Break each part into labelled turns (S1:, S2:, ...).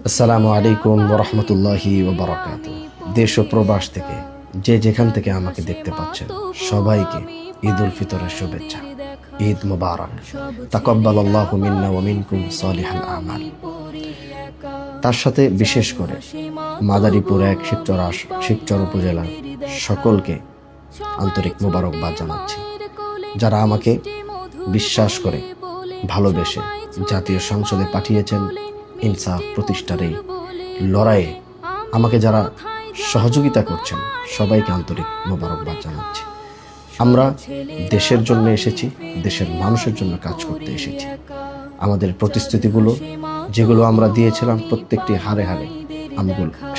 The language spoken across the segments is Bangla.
S1: আসসালামু আলাইকুম ওয়া রাহমাতুল্লাহি ওয়া বারাকাতুহু। দেশ ও প্রবাস থেকে যে যেখান থেকে আমাকে দেখতে পাচ্ছেন সবাইকে ঈদ উল ফিতরের শুভেচ্ছা। ঈদ মুবারক। তাকাব্বালাল্লাহু মিন্না ওয়া মিনকুম সালিহাল আমাল। তার সাথে বিশেষ করে মাদারীপুর ১ শিবচর উপজেলার সকলকে আন্তরিক মোবারকবাদ জানাচ্ছি, যারা আমাকে বিশ্বাস করে ভালোবেসে জাতীয় সংসদে পাঠিয়েছেন ইনসাফ প্রতিষ্ঠার এই লড়াইয়ে আমাকে যারা সহযোগিতা করছেন সবাইকে আন্তরিক মোবারকবাদ জানাচ্ছি। আমরা দেশের জন্য এসেছি, দেশের মানুষের জন্য কাজ করতে এসেছি। আমাদের প্রতিশ্রুতিগুলো যেগুলো আমরা দিয়েছিলাম প্রত্যেকটি হারে হারে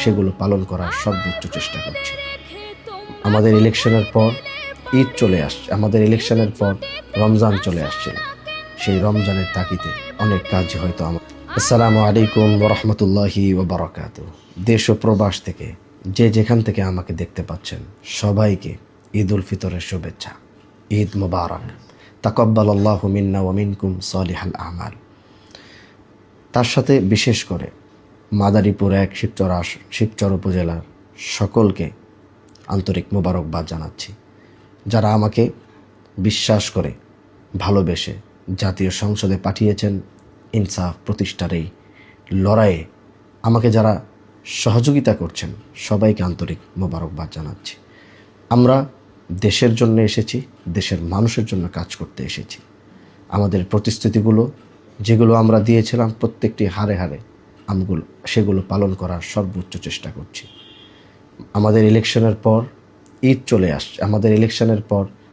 S1: সেগুলো পালন করার সর্বোচ্চ চেষ্টা করছি। আমাদের ইলেকশনের পর ঈদ চলে আসছে, আমাদের ইলেকশনের পর রমজান চলে আসছে। সেই রমজানের তাগিদে অনেক কাজ হয়তো আসসালামু আলাইকুম ওয়া রাহমাতুল্লাহি ওয়া বারাকাতুহু। দেশ ও প্রবাস থেকে যে যেখান থেকে আমাকে দেখতে পাচ্ছেন সবাইকে ঈদ উল ফিতরের শুভেচ্ছা। ঈদ মুবারক। তাকাব্বালাল্লাহু মিন্না ওয়া মিনকুম সালিহাল আমাল। তার সাথে বিশেষ করে মাদারীপুর ১ শিবচর উপজেলার সকলকে আন্তরিক মোবারকবাদ জানাচ্ছি, যারা আমাকে বিশ্বাস করে ভালোবেসে জাতীয় সংসদে পাঠিয়েছেন ইনসাফ প্রতিষ্ঠার এই লড়াইয়ে আমাকে যারা সহযোগিতা করছেন সবাইকে আন্তরিক মোবারকবাদ জানাচ্ছি। আমরা দেশের জন্য এসেছি, দেশের মানুষের জন্য কাজ করতে এসেছি। আমাদের প্রতিশ্রুতিগুলো যেগুলো আমরা দিয়েছিলাম প্রত্যেকটি হারে হারে সেগুলো পালন করার সর্বোচ্চ চেষ্টা করছি। আমাদের ইলেকশনের পর ঈদ চলে আসছে, আমাদের ইলেকশনের পর